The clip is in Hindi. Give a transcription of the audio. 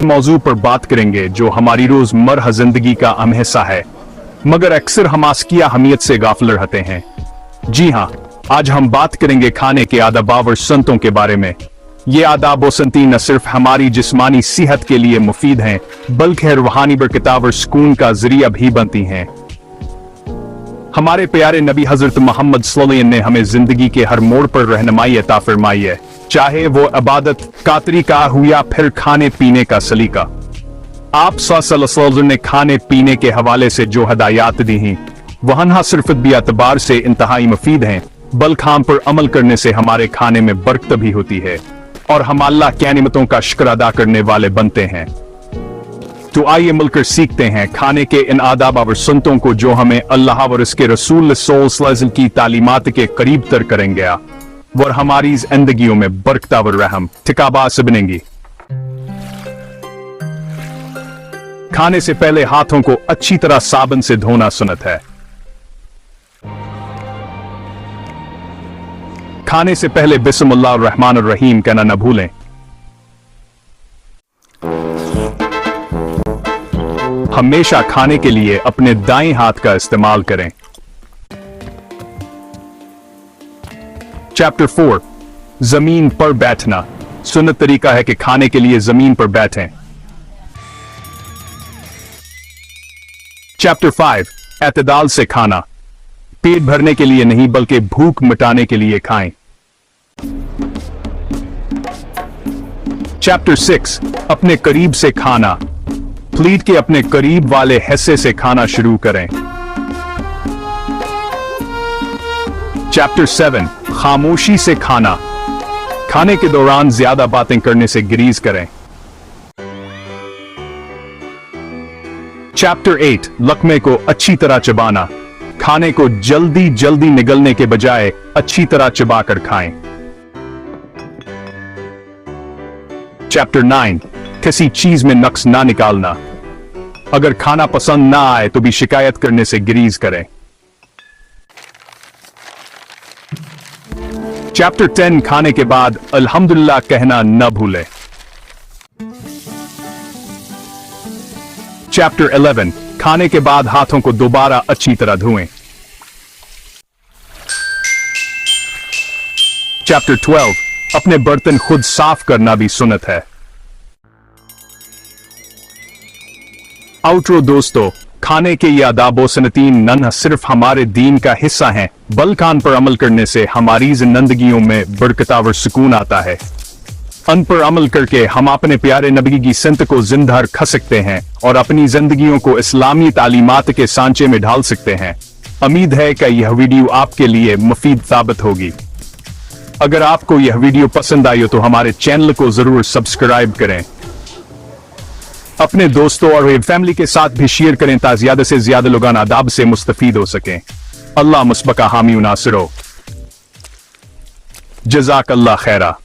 मौजू पर बात करेंगे जो हमारी रोजमर्रा जिंदगी का अहम हिस्सा है, मगर अक्सर हम आस्किया अहमियत से गाफिल रहते हैं। जी हाँ, आज हम बात करेंगे खाने के आदाब और सुन्नतों के बारे में। ये आदाब और सुन्नतें न सिर्फ हमारी जिस्मानी सेहत के लिए मुफीद हैं, बल्कि रूहानी बरकत और सुकून का जरिया भी बनती हैं। हमारे प्यारे नबी हजरत मोहम्मद सल्लल्लाहु अलैहि वसल्लम ने हमें जिंदगी के हर मोड़ पर रहनुमाई अता फरमाई है, चाहे वो इबादत का तरीका हो या फिर खाने पीने का सलीका। आप सल्लल्लाहु अलैहि वसल्लम ने खाने पीने के हवाले से जो हदायत दी हैं वह न सिर्फ भी एतबार से इंतहाई मुफीद हैं, बल्कि हम पर अमल करने से हमारे खाने में बरकत भी होती है और हम अल्लाह की नेमतों का शुक्र अदा करने वाले बनते हैं। तो आइए मिलकर सीखते हैं खाने के इन आदाब और सुन्नतों को जो हमें अल्लाह और उसके रसूल सल्लल्लाहु अलैहि वसल्लम की तालीमात के करीब तर करेंगे और हमारी जिंदगियों में बरकत और रहम ठिकाबाज बनेंगी। खाने से पहले हाथों को अच्छी तरह साबुन से धोना सुन्नत है। खाने से पहले बिस्मिल्लाह रहमान रहीम कहना न भूलें। हमेशा खाने के लिए अपने दाएं हाथ का इस्तेमाल करें। चैप्टर 4 जमीन पर बैठना। सुन्नत तरीका है कि खाने के लिए जमीन पर बैठें। चैप्टर 5 एतदाल से खाना। पेट भरने के लिए नहीं बल्कि भूख मिटाने के लिए खाएं। चैप्टर 6 अपने करीब से खाना। प्लेट के अपने करीब वाले हिस्से से खाना शुरू करें। चैप्टर 7 खामोशी से खाना। खाने के दौरान ज्यादा बातें करने से गुरेज करें। चैप्टर 8 लक़्मे को अच्छी तरह चबाना। खाने को जल्दी जल्दी निगलने के बजाय अच्छी तरह चबाकर खाएं। चैप्टर 9 किसी चीज में नक्स ना निकालना। अगर खाना पसंद ना आए तो भी शिकायत करने से गुरेज करें। चैप्टर 10 खाने के बाद अल्हम्दुलिल्लाह कहना न भूलें। चैप्टर 11 खाने के बाद हाथों को दोबारा अच्छी तरह धोएं। चैप्टर 12 अपने बर्तन खुद साफ करना भी सुन्नत है। आउटरो दोस्तों, खाने के ये आदाब व सुन्नतें न सिर्फ हमारे दीन का हिस्सा हैं, बल्कि उन पर अमल करने से हमारी जिंदगियों में बरकत और सुकून आता है। उन पर अमल करके हम अपने प्यारे नबी की सुन्नत को जिंदा रख सकते हैं और अपनी जिंदगियों को इस्लामी तालीमात के सांचे में ढाल सकते हैं। उम्मीद है कि यह वीडियो आपके लिए मुफीद साबित होगी। अगर आपको यह वीडियो पसंद आई हो तो हमारे चैनल को जरूर सब्सक्राइब करें, अपने दोस्तों और फैमिली के साथ भी शेयर करें ताकि ज्यादा से ज्यादा लोग आदाब से मुस्तफीद हो सकें। अल्लाह मुस्बका हामी नासिरो। जज़ाकल्लाह खैरा।